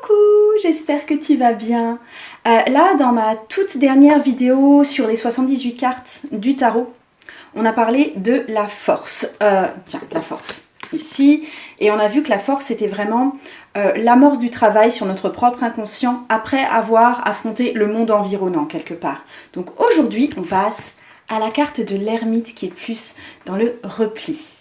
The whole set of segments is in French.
Coucou, j'espère que tu vas bien. Là, dans ma toute dernière vidéo sur les 78 cartes du tarot, on a parlé de la force. Tiens, la force, ici. Et on a vu que la force, c'était vraiment l'amorce du travail sur notre propre inconscient après avoir affronté le monde environnant quelque part. Donc aujourd'hui, on passe à la carte de l'ermite qui est plus dans le repli.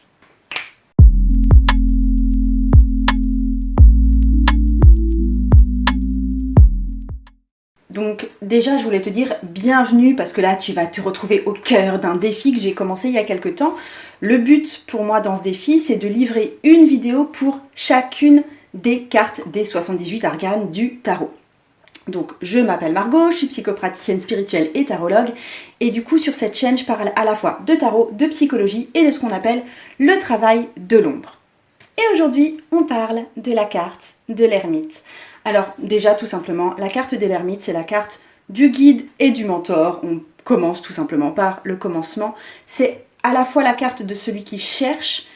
Donc déjà, je voulais te dire bienvenue parce que là, tu vas te retrouver au cœur d'un défi que j'ai commencé il y a quelques temps. Le but pour moi dans ce défi, c'est de livrer une vidéo pour chacune des cartes des 78 arcanes du tarot. Donc je m'appelle Margot, je suis psychopraticienne spirituelle et tarologue et du coup sur cette chaîne, je parle à la fois de tarot, de psychologie et de ce qu'on appelle le travail de l'ombre. Et aujourd'hui, on parle de la carte de l'ermite. Alors déjà tout simplement, la carte de l'ermite, c'est la carte du guide et du mentor. On commence tout simplement par le commencement. C'est à la fois la carte de celui qui cherche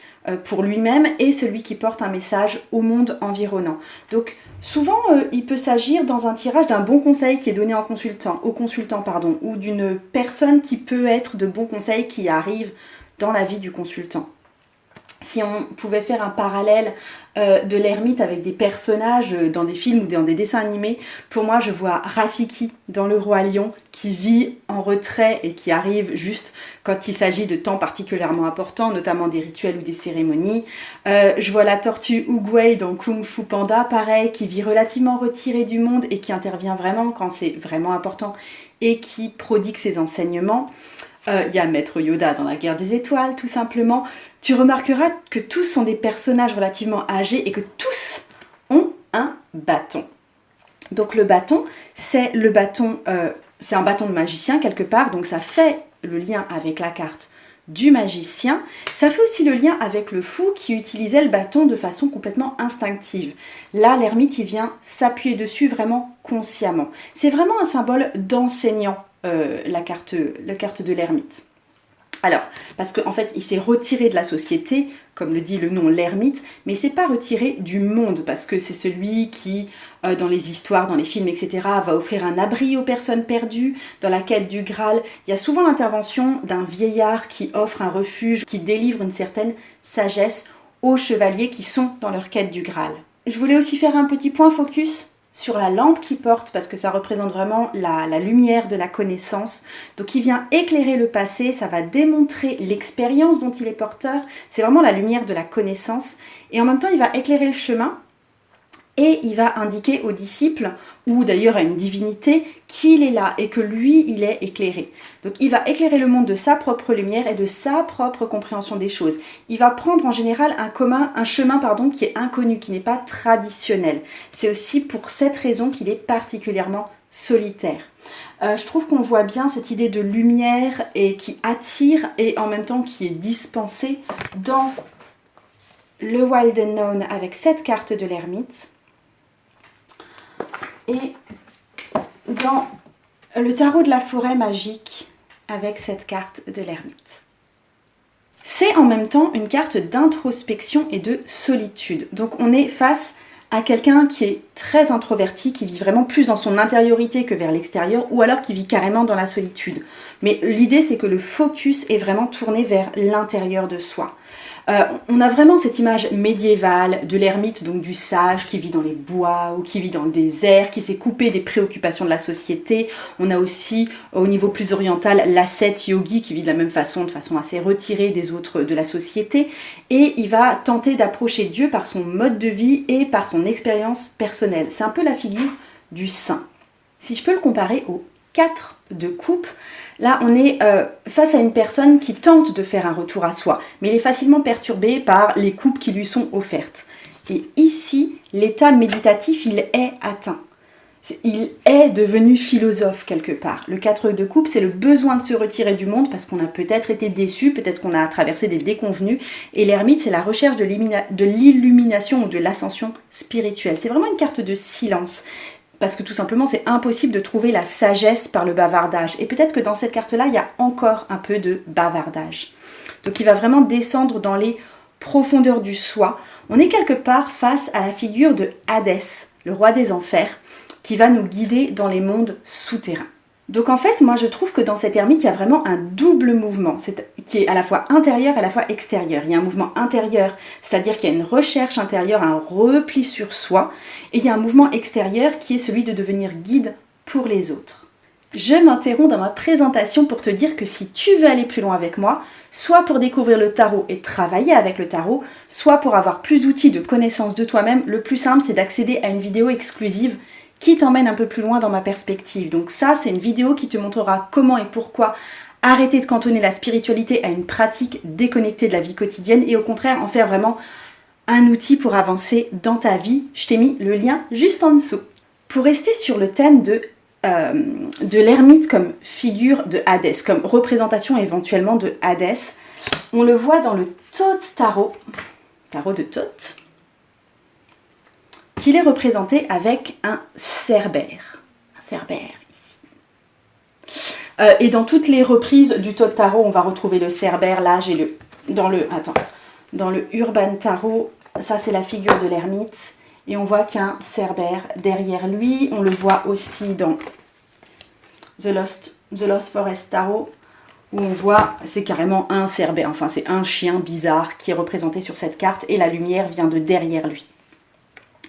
pour lui-même et celui qui porte un message au monde environnant. Donc souvent, il peut s'agir dans un tirage d'un bon conseil qui est donné au consultant, ou d'une personne qui peut être de bons conseils qui arrivent dans la vie du consultant. Si on pouvait faire un parallèle de l'ermite avec des personnages dans des films ou dans des dessins animés, pour moi je vois Rafiki dans Le Roi Lion qui vit en retrait et qui arrive juste quand il s'agit de temps particulièrement importants, notamment des rituels ou des cérémonies. Je vois la tortue Oogway dans Kung Fu Panda, pareil, qui vit relativement retiré du monde et qui intervient vraiment quand c'est vraiment important et qui prodigue ses enseignements. Il y a Maître Yoda dans La Guerre des Étoiles, tout simplement. Tu remarqueras que tous sont des personnages relativement âgés et que tous ont un bâton. Donc le bâton, c'est un bâton de magicien quelque part, donc ça fait le lien avec la carte du magicien. Ça fait aussi le lien avec le fou qui utilisait le bâton de façon complètement instinctive. Là, l'ermite, il vient s'appuyer dessus vraiment consciemment. C'est vraiment un symbole d'enseignant. La carte de l'ermite. Alors, parce qu'en fait, il s'est retiré de la société, comme le dit le nom l'ermite, mais il ne s'est pas retiré du monde, parce que c'est celui qui, dans les histoires, dans les films, etc., va offrir un abri aux personnes perdues. Dans la quête du Graal, il y a souvent l'intervention d'un vieillard qui offre un refuge, qui délivre une certaine sagesse aux chevaliers qui sont dans leur quête du Graal. Je voulais aussi faire un petit point focus sur la lampe qu'il porte, parce que ça représente vraiment la lumière de la connaissance. Donc il vient éclairer le passé, ça va démontrer l'expérience dont il est porteur, c'est vraiment la lumière de la connaissance, et en même temps il va éclairer le chemin, et il va indiquer aux disciples, ou d'ailleurs à une divinité, qu'il est là, et que lui, il est éclairé. Donc il va éclairer le monde de sa propre lumière et de sa propre compréhension des choses. Il va prendre en général un chemin qui est inconnu, qui n'est pas traditionnel. C'est aussi pour cette raison qu'il est particulièrement solitaire. Je trouve qu'on voit bien cette idée de lumière et qui attire et en même temps qui est dispensée dans le Wild Unknown avec cette carte de l'ermite. Et dans le tarot de la forêt magique avec cette carte de l'ermite. C'est en même temps une carte d'introspection et de solitude. Donc on est face à quelqu'un qui est très introverti, qui vit vraiment plus dans son intériorité que vers l'extérieur, ou alors qui vit carrément dans la solitude. Mais l'idée, c'est que le focus est vraiment tourné vers l'intérieur de soi. On a vraiment cette image médiévale de l'ermite, donc du sage qui vit dans les bois ou qui vit dans le désert, qui s'est coupé des préoccupations de la société. On a aussi, au niveau plus oriental, l'ascète yogi qui vit de la même façon, de façon assez retirée des autres de la société. Et il va tenter d'approcher Dieu par son mode de vie et par son expérience personnelle. C'est un peu la figure du saint. Si je peux le comparer aux 4 de coupe, là on est face à une personne qui tente de faire un retour à soi, mais il est facilement perturbé par les coupes qui lui sont offertes. Et ici, l'état méditatif, il est atteint. Il est devenu philosophe quelque part. Le 4 de coupe, c'est le besoin de se retirer du monde parce qu'on a peut-être été déçu, peut-être qu'on a traversé des déconvenus. Et l'ermite, c'est la recherche de l'illumination ou de l'ascension spirituelle. C'est vraiment une carte de silence. Parce que tout simplement, c'est impossible de trouver la sagesse par le bavardage. Et peut-être que dans cette carte-là, il y a encore un peu de bavardage. Donc il va vraiment descendre dans les profondeur du soi, on est quelque part face à la figure de Hadès, le roi des enfers, qui va nous guider dans les mondes souterrains. Donc en fait, moi je trouve que dans cette ermite, il y a vraiment un double mouvement, qui est à la fois intérieur et à la fois extérieur. Il y a un mouvement intérieur, c'est-à-dire qu'il y a une recherche intérieure, un repli sur soi, et il y a un mouvement extérieur qui est celui de devenir guide pour les autres. Je m'interromps dans ma présentation pour te dire que si tu veux aller plus loin avec moi, soit pour découvrir le tarot et travailler avec le tarot, soit pour avoir plus d'outils de connaissance de toi-même, le plus simple c'est d'accéder à une vidéo exclusive qui t'emmène un peu plus loin dans ma perspective. Donc ça, c'est une vidéo qui te montrera comment et pourquoi arrêter de cantonner la spiritualité à une pratique déconnectée de la vie quotidienne et au contraire en faire vraiment un outil pour avancer dans ta vie. Je t'ai mis le lien juste en dessous. Pour rester sur le thème de l'ermite comme figure de Hadès, comme représentation éventuellement de Hadès, on le voit dans le Thoth tarot de Thoth, qu'il est représenté avec un cerbère. Un cerbère, ici. Et dans toutes les reprises du Thoth tarot, on va retrouver le cerbère. Là, j'ai dans le Urban tarot, ça c'est la figure de l'ermite. Et on voit qu'il y a un cerbère derrière lui. On le voit aussi dans The Lost Forest tarot, où on voit, c'est carrément un cerbère. Enfin, c'est un chien bizarre qui est représenté sur cette carte. Et la lumière vient de derrière lui.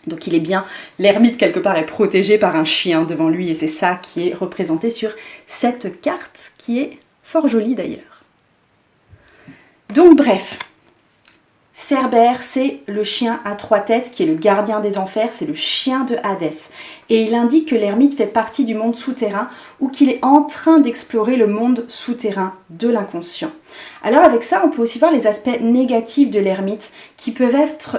Donc il est bien, l'ermite quelque part est protégé par un chien devant lui et c'est ça qui est représenté sur cette carte qui est fort jolie d'ailleurs. Donc bref, Cerbère, c'est le chien à 3 têtes qui est le gardien des enfers, c'est le chien de Hadès. Et il indique que l'ermite fait partie du monde souterrain ou qu'il est en train d'explorer le monde souterrain de l'inconscient. Alors avec ça, on peut aussi voir les aspects négatifs de l'ermite qui peuvent être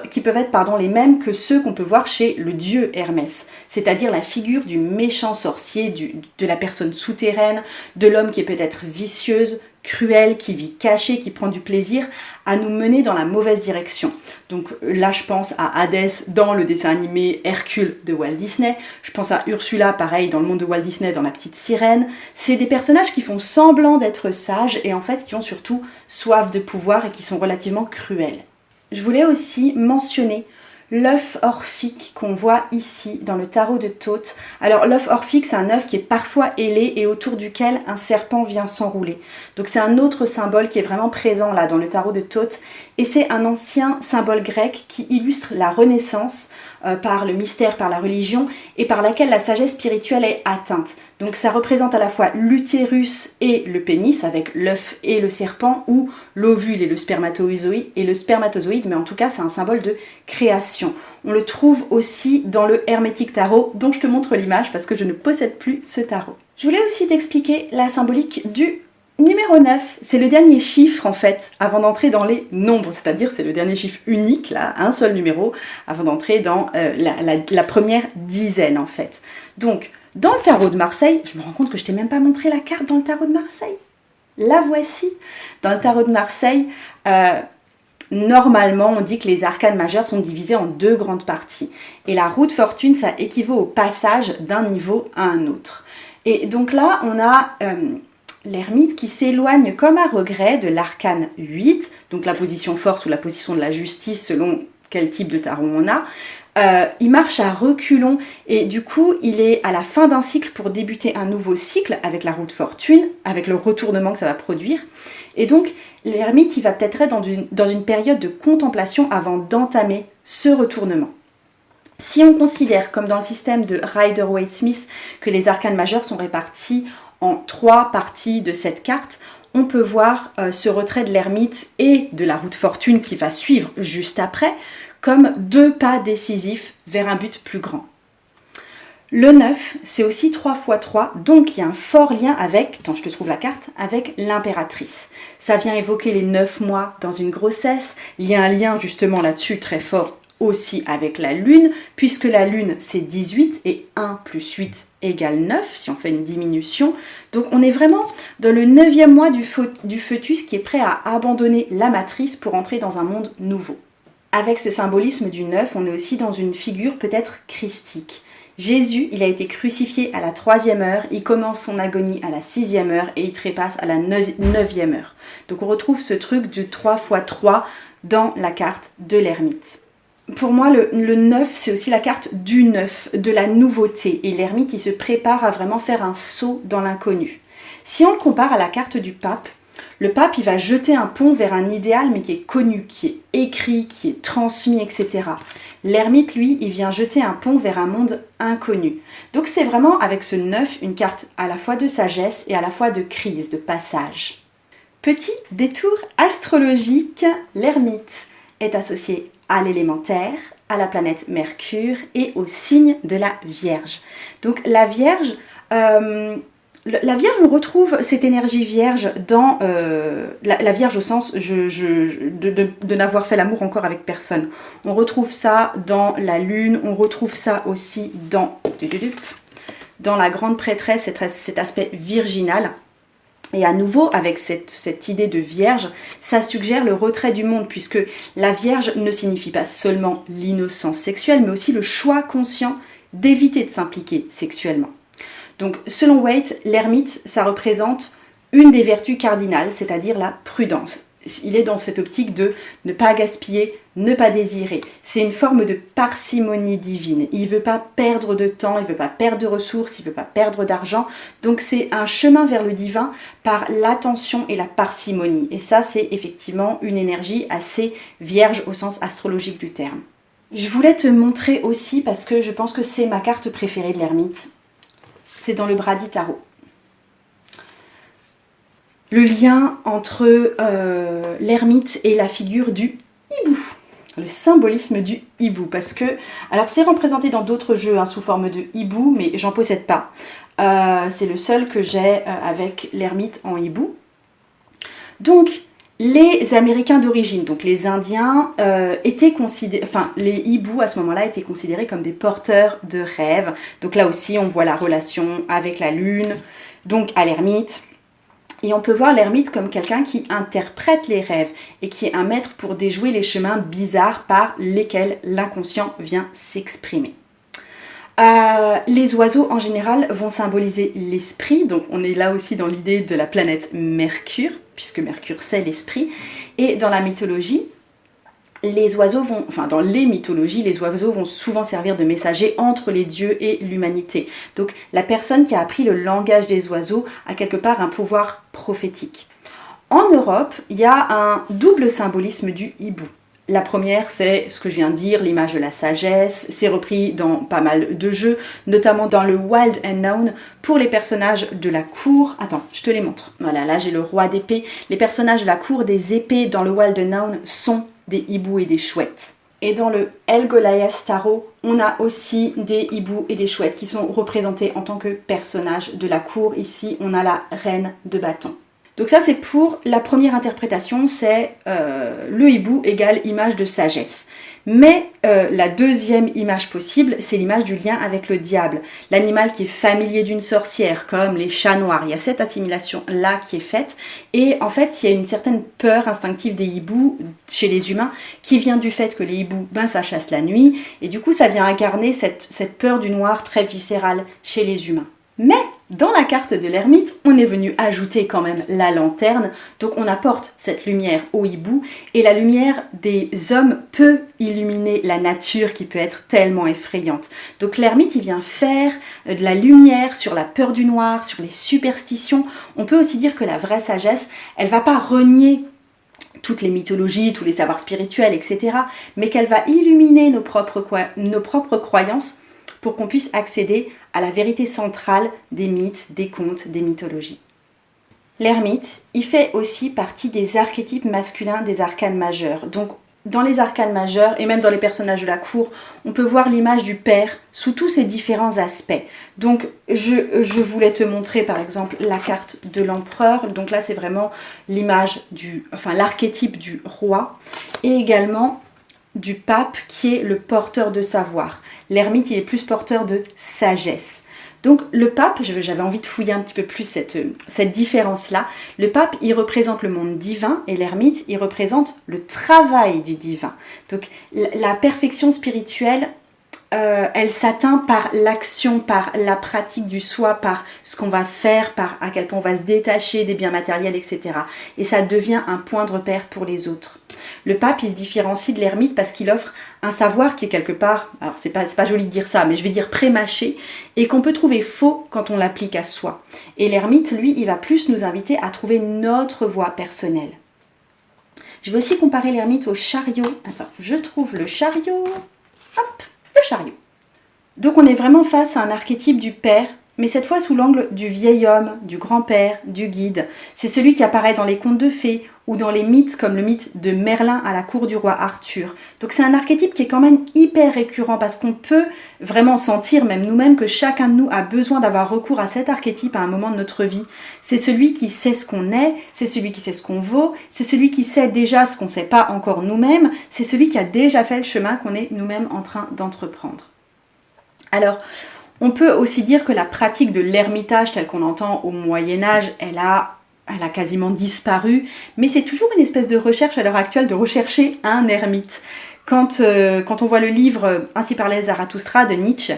les mêmes que ceux qu'on peut voir chez le dieu Hermès, c'est-à-dire la figure du méchant sorcier, de la personne souterraine, de l'homme qui est peut-être vicieuse, cruel, qui vit caché, qui prend du plaisir à nous mener dans la mauvaise direction. Donc là, je pense à Hadès dans le dessin animé Hercule de Walt Disney. Je pense à Ursula, pareil, dans le monde de Walt Disney, dans La Petite Sirène. C'est des personnages qui font semblant d'être sages et en fait qui ont surtout soif de pouvoir et qui sont relativement cruels. Je voulais aussi mentionner l'œuf orphique qu'on voit ici dans le tarot de Thoth. Alors l'œuf orphique, c'est un œuf qui est parfois ailé et autour duquel un serpent vient s'enrouler. Donc c'est un autre symbole qui est vraiment présent là dans le tarot de Thoth et c'est un ancien symbole grec qui illustre la renaissance par le mystère, par la religion et par laquelle la sagesse spirituelle est atteinte. Donc ça représente à la fois l'utérus et le pénis avec l'œuf et le serpent ou l'ovule et le spermatozoïde, mais en tout cas c'est un symbole de création. On le trouve aussi dans le Hermétique Tarot dont je te montre l'image parce que je ne possède plus ce tarot. Je voulais aussi t'expliquer la symbolique du numéro 9, c'est le dernier chiffre en fait, avant d'entrer dans les nombres, c'est-à-dire c'est le dernier chiffre unique, là, un seul numéro, avant d'entrer dans la première dizaine en fait. Donc, dans le tarot de Marseille, je me rends compte que je t'ai même pas montré la carte dans le tarot de Marseille. La voici. Dans le tarot de Marseille, normalement, on dit que les arcanes majeures sont divisées en 2 grandes parties. Et la roue de fortune, ça équivaut au passage d'un niveau à un autre. Et donc là, on a l'ermite qui s'éloigne comme à regret de l'arcane 8, donc la position force ou la position de la justice selon quel type de tarot on a. Il marche à reculons et du coup il est à la fin d'un cycle pour débuter un nouveau cycle avec la roue de fortune, avec le retournement que ça va produire. Et donc l'ermite il va peut-être être dans une période de contemplation avant d'entamer ce retournement. Si on considère, comme dans le système de Rider-Waite-Smith, que les arcanes majeures sont répartis en 3 parties de cette carte, on peut voir ce retrait de l'ermite et de la roue de fortune qui va suivre juste après comme 2 pas décisifs vers un but plus grand. Le 9, c'est aussi 3 x 3, donc il y a un fort lien avec, attends je te trouve la carte, avec l'impératrice. Ça vient évoquer les 9 mois dans une grossesse, il y a un lien justement là-dessus très fort aussi avec la lune, puisque la lune c'est 18 et 1 plus 8 égale 9, si on fait une diminution. Donc on est vraiment dans le 9e mois du fœtus qui est prêt à abandonner la matrice pour entrer dans un monde nouveau. Avec ce symbolisme du 9, on est aussi dans une figure peut-être christique. Jésus, il a été crucifié à la 3e heure, il commence son agonie à la 6e heure et il trépasse à la 9e heure. Donc on retrouve ce truc du 3 x 3 dans la carte de l'ermite. Pour moi, le 9, c'est aussi la carte du neuf, de la nouveauté. Et l'ermite, il se prépare à vraiment faire un saut dans l'inconnu. Si on le compare à la carte du pape, le pape, il va jeter un pont vers un idéal, mais qui est connu, qui est écrit, qui est transmis, etc. L'ermite, lui, il vient jeter un pont vers un monde inconnu. Donc c'est vraiment, avec ce 9, une carte à la fois de sagesse et à la fois de crise, de passage. Petit détour astrologique, l'ermite est associé à l'élémentaire, à la planète Mercure et au signe de la Vierge. Donc la Vierge, on retrouve cette énergie vierge dans la Vierge au sens de n'avoir fait l'amour encore avec personne. On retrouve ça dans la Lune, on retrouve ça aussi dans la grande prêtresse, cet aspect virginal. Et à nouveau, avec cette idée de vierge, ça suggère le retrait du monde, puisque la vierge ne signifie pas seulement l'innocence sexuelle, mais aussi le choix conscient d'éviter de s'impliquer sexuellement. Donc, selon Waite, l'ermite, ça représente une des vertus cardinales, c'est-à-dire la prudence. Il est dans cette optique de ne pas gaspiller, ne pas désirer. C'est une forme de parcimonie divine. Il ne veut pas perdre de temps, il ne veut pas perdre de ressources, il ne veut pas perdre d'argent. Donc c'est un chemin vers le divin par l'attention et la parcimonie. Et ça, c'est effectivement une énergie assez vierge au sens astrologique du terme. Je voulais te montrer aussi, parce que je pense que c'est ma carte préférée de l'ermite. C'est dans le Bradi Tarot. Le lien entre l'ermite et la figure du hibou, le symbolisme du hibou, parce que, alors c'est représenté dans d'autres jeux sous forme de hibou, mais j'en possède pas. C'est le seul que j'ai avec l'ermite en hibou. Donc, les Américains d'origine, donc les Indiens, étaient considérés, les hiboux à ce moment-là étaient considérés comme des porteurs de rêves. Donc là aussi, on voit la relation avec la lune, donc à l'ermite. Et on peut voir l'ermite comme quelqu'un qui interprète les rêves et qui est un maître pour déjouer les chemins bizarres par lesquels l'inconscient vient s'exprimer. Les oiseaux en général vont symboliser l'esprit, donc on est là aussi dans l'idée de la planète Mercure, puisque Mercure c'est l'esprit, et dans la mythologie, dans les mythologies, les oiseaux vont souvent servir de messagers entre les dieux et l'humanité. Donc la personne qui a appris le langage des oiseaux a quelque part un pouvoir prophétique. En Europe, il y a un double symbolisme du hibou. La première, c'est ce que je viens de dire, l'image de la sagesse. C'est repris dans pas mal de jeux, notamment dans le Wild and Known pour les personnages de la cour. Attends, je te les montre. Voilà, là j'ai le roi d'épée. Les personnages de la cour des épées dans le Wild and Known sont des hiboux et des chouettes. Et dans le Helgoliath Tarot, on a aussi des hiboux et des chouettes qui sont représentés en tant que personnages de la cour. Ici, on a la reine de bâton. Donc ça, c'est pour la première interprétation, c'est le hibou égale image de sagesse. Mais la deuxième image possible, c'est l'image du lien avec le diable, l'animal qui est familier d'une sorcière, comme les chats noirs. Il y a cette assimilation-là qui est faite. Et en fait, il y a une certaine peur instinctive des hiboux chez les humains qui vient du fait que les hiboux, ça chasse la nuit. Et du coup, ça vient incarner cette peur du noir très viscérale chez les humains. Mais dans la carte de l'ermite, on est venu ajouter quand même la lanterne, donc on apporte cette lumière au hibou, et la lumière des hommes peut illuminer la nature qui peut être tellement effrayante. Donc l'ermite, il vient faire de la lumière sur la peur du noir, sur les superstitions. On peut aussi dire que la vraie sagesse, elle va pas renier toutes les mythologies, tous les savoirs spirituels, etc., mais qu'elle va illuminer nos propres croyances pour qu'on puisse accéder à la vérité centrale des mythes, des contes, des mythologies. L'ermite, il fait aussi partie des archétypes masculins des arcanes majeurs. Donc, dans les arcanes majeurs, et même dans les personnages de la cour, on peut voir l'image du père sous tous ses différents aspects. Donc, je voulais te montrer, par exemple, la carte de l'empereur. Donc là, c'est vraiment l'archétype du roi. Et également du pape qui est le porteur de savoir. L'ermite, il est plus porteur de sagesse. Donc le pape, j'avais envie de fouiller un petit peu plus cette différence-là. Le pape, il représente le monde divin et l'ermite, il représente le travail du divin. Donc la perfection spirituelle elle s'atteint par l'action, par la pratique du soi, par ce qu'on va faire, par à quel point on va se détacher des biens matériels, etc. Et ça devient un point de repère pour les autres. Le pape, il se différencie de l'ermite parce qu'il offre un savoir qui est quelque part, alors c'est pas joli de dire ça, mais je vais dire pré-mâché, et qu'on peut trouver faux quand on l'applique à soi. Et l'ermite, lui, il va plus nous inviter à trouver notre voie personnelle. Je vais aussi comparer l'ermite au chariot. Attends, je trouve le chariot. Hop, le chariot. Donc on est vraiment face à un archétype du père, mais cette fois sous l'angle du vieil homme, du grand-père, du guide. C'est celui qui apparaît dans les contes de fées ou dans les mythes comme le mythe de Merlin à la cour du roi Arthur. Donc c'est un archétype qui est quand même hyper récurrent parce qu'on peut vraiment sentir, même nous-mêmes, que chacun de nous a besoin d'avoir recours à cet archétype à un moment de notre vie. C'est celui qui sait ce qu'on est, c'est celui qui sait ce qu'on vaut, c'est celui qui sait déjà ce qu'on ne sait pas encore nous-mêmes, c'est celui qui a déjà fait le chemin qu'on est nous-mêmes en train d'entreprendre. Alors, on peut aussi dire que la pratique de l'ermitage telle qu'on l'entend au Moyen-Âge, elle a quasiment disparu, mais c'est toujours une espèce de recherche à l'heure actuelle de rechercher un ermite. Quand on voit le livre Ainsi parlait Zarathustra de Nietzsche,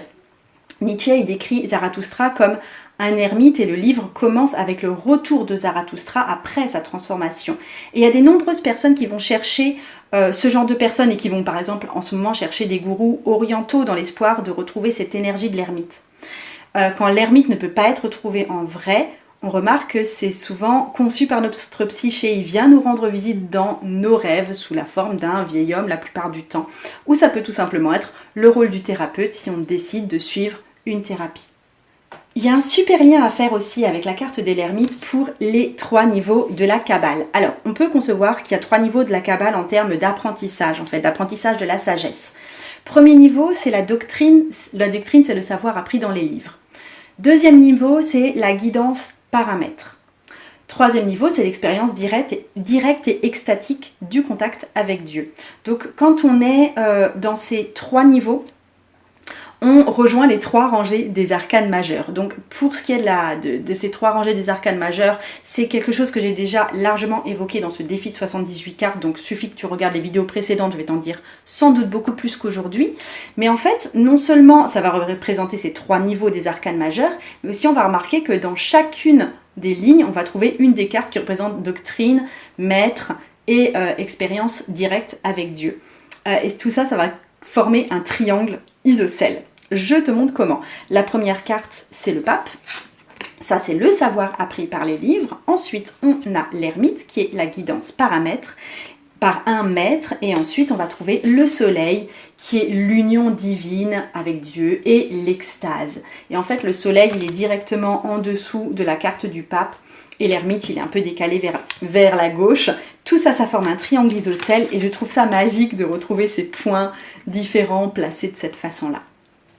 il décrit Zarathustra comme un ermite et le livre commence avec le retour de Zarathustra après sa transformation. Et il y a des nombreuses personnes qui vont chercher ce genre de personnes et qui vont par exemple en ce moment chercher des gourous orientaux dans l'espoir de retrouver cette énergie de l'ermite. Quand l'ermite ne peut pas être trouvé en vrai, on remarque que c'est souvent conçu par notre psyché. Il vient nous rendre visite dans nos rêves sous la forme d'un vieil homme la plupart du temps. Ou ça peut tout simplement être le rôle du thérapeute si on décide de suivre une thérapie. Il y a un super lien à faire aussi avec la carte de l'ermite pour les 3 niveaux de la Kabbale. Alors, on peut concevoir qu'il y a 3 niveaux de la Kabbale en termes d'apprentissage, d'apprentissage de la sagesse. Premier niveau, c'est la doctrine. La doctrine, c'est le savoir appris dans les livres. Deuxième niveau, c'est la guidance paramètre. Troisième niveau, c'est l'expérience directe et extatique du contact avec Dieu. Donc, quand on est dans ces 3 niveaux, on rejoint les 3 rangées des arcanes majeures. Donc pour ce qui est de ces 3 rangées des arcanes majeures, c'est quelque chose que j'ai déjà largement évoqué dans ce défi de 78 cartes, donc suffit que tu regardes les vidéos précédentes, je vais t'en dire sans doute beaucoup plus qu'aujourd'hui. Mais en fait, non seulement ça va représenter ces 3 niveaux des arcanes majeures, mais aussi on va remarquer que dans chacune des lignes, on va trouver une des cartes qui représente doctrine, maître et expérience directe avec Dieu. Et tout ça, ça va former un triangle isocèle. Je te montre comment. La première carte, c'est le pape. Ça, c'est le savoir appris par les livres. Ensuite, on a l'ermite, qui est la guidance paramètre, par un maître. Et ensuite, on va trouver le soleil, qui est l'union divine avec Dieu et l'extase. Et en fait, le soleil, il est directement en dessous de la carte du pape. Et l'ermite, il est un peu décalé vers la gauche. Tout ça, ça forme un triangle isocèle. Et je trouve ça magique de retrouver ces points différents placés de cette façon-là.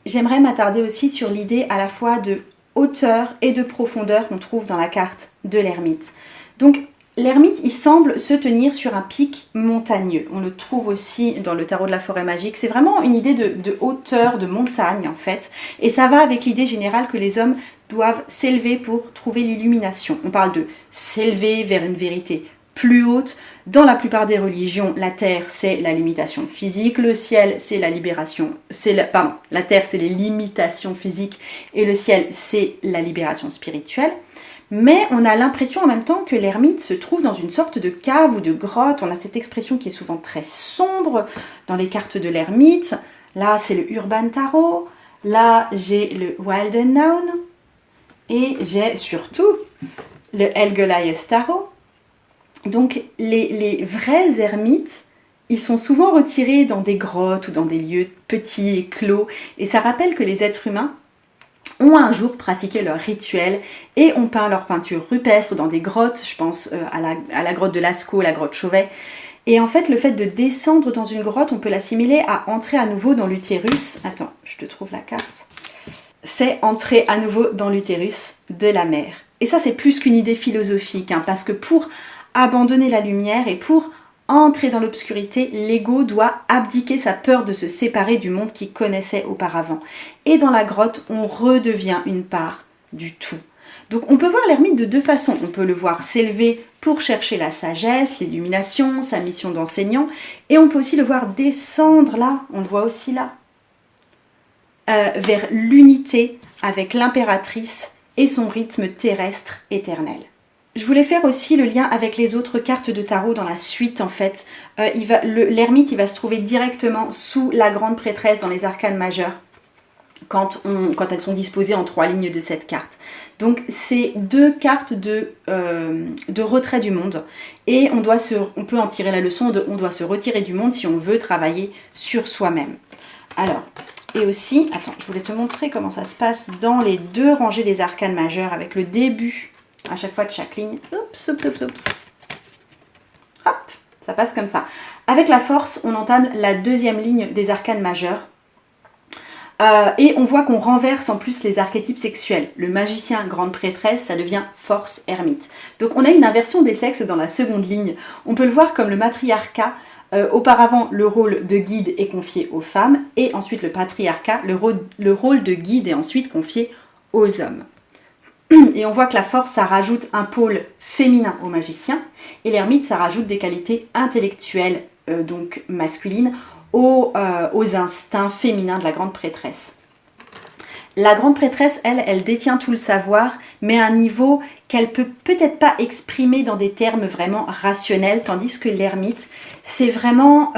J'aimerais m'attarder aussi sur l'idée à la fois de hauteur et de profondeur qu'on trouve dans la carte de l'ermite. Donc l'ermite, il semble se tenir sur un pic montagneux. On le trouve aussi dans le tarot de la forêt magique. C'est vraiment une idée de hauteur, de montagne en fait. Et ça va avec l'idée générale que les hommes doivent s'élever pour trouver l'illumination. On parle de s'élever vers une vérité plus haute. Dans la plupart des religions, la terre, c'est la limitation physique, le ciel, c'est la libération, la terre, c'est les limitations physiques et le ciel, c'est la libération spirituelle. Mais on a l'impression en même temps que l'ermite se trouve dans une sorte de cave ou de grotte. On a cette expression qui est souvent très sombre dans les cartes de l'ermite. Là, c'est le Urban Tarot. Là, j'ai le Wildennauen. Et j'ai surtout le Helgoliath Tarot. Donc les vrais ermites, ils sont souvent retirés dans des grottes ou dans des lieux petits et clos. Et ça rappelle que les êtres humains ont un jour pratiqué leur rituel et ont peint leur peinture rupestre dans des grottes. Je pense à la grotte de Lascaux, la grotte Chauvet. Et en fait, le fait de descendre dans une grotte, on peut l'assimiler à entrer à nouveau dans l'utérus. Attends, je te trouve la carte. C'est entrer à nouveau dans l'utérus de la mère. Et ça, c'est plus qu'une idée philosophique, parce que pour abandonner la lumière et pour entrer dans l'obscurité, l'ego doit abdiquer sa peur de se séparer du monde qu'il connaissait auparavant. Et dans la grotte, on redevient une part du tout. Donc on peut voir l'ermite de 2 façons. On peut le voir s'élever pour chercher la sagesse, l'illumination, sa mission d'enseignant. Et on peut aussi le voir descendre là, on le voit aussi là. vers l'unité avec l'impératrice et son rythme terrestre éternel. Je voulais faire aussi le lien avec les autres cartes de tarot dans la suite en fait. L'ermite il va se trouver directement sous la grande prêtresse dans les arcanes majeures quand elles sont disposées en 3 lignes de cette carte. Donc c'est 2 cartes de retrait du monde et on peut en tirer la leçon on doit se retirer du monde si on veut travailler sur soi-même. Alors, et aussi, attends, je voulais te montrer comment ça se passe dans les 2 rangées des arcanes majeures avec le début à chaque fois de chaque ligne. Oups, oups, oups, oups. Hop, ça passe comme ça. Avec la force, on entame la 2e ligne des arcanes majeures. Et on voit qu'on renverse en plus les archétypes sexuels. Le magicien, grande prêtresse, ça devient force, ermite. Donc on a une inversion des sexes dans la 2e ligne. On peut le voir comme le matriarcat. Auparavant, le rôle de guide est confié aux femmes et ensuite le patriarcat, le rôle de guide est ensuite confié aux hommes. Et on voit que la force, ça rajoute un pôle féminin au magicien et l'ermite, ça rajoute des qualités intellectuelles, donc masculines, aux instincts féminins de la grande prêtresse. La grande prêtresse, elle détient tout le savoir, mais à un niveau qu'elle peut peut-être pas exprimer dans des termes vraiment rationnels, tandis que l'ermite, c'est vraiment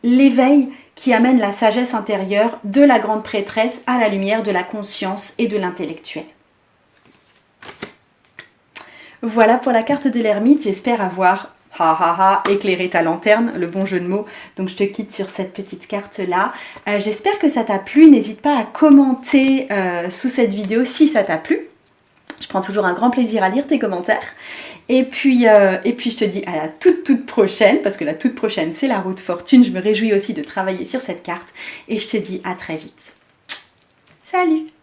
l'éveil qui amène la sagesse intérieure de la grande prêtresse à la lumière de la conscience et de l'intellectuel. Voilà pour la carte de l'ermite, j'espère avoir éclairé ta lanterne, le bon jeu de mots. Donc je te quitte sur cette petite carte là. J'espère que ça t'a plu, n'hésite pas à commenter sous cette vidéo si ça t'a plu. Je prends toujours un grand plaisir à lire tes commentaires. Et puis je te dis à la toute prochaine, parce que la toute prochaine c'est la roue de fortune. Je me réjouis aussi de travailler sur cette carte et je te dis à très vite. Salut!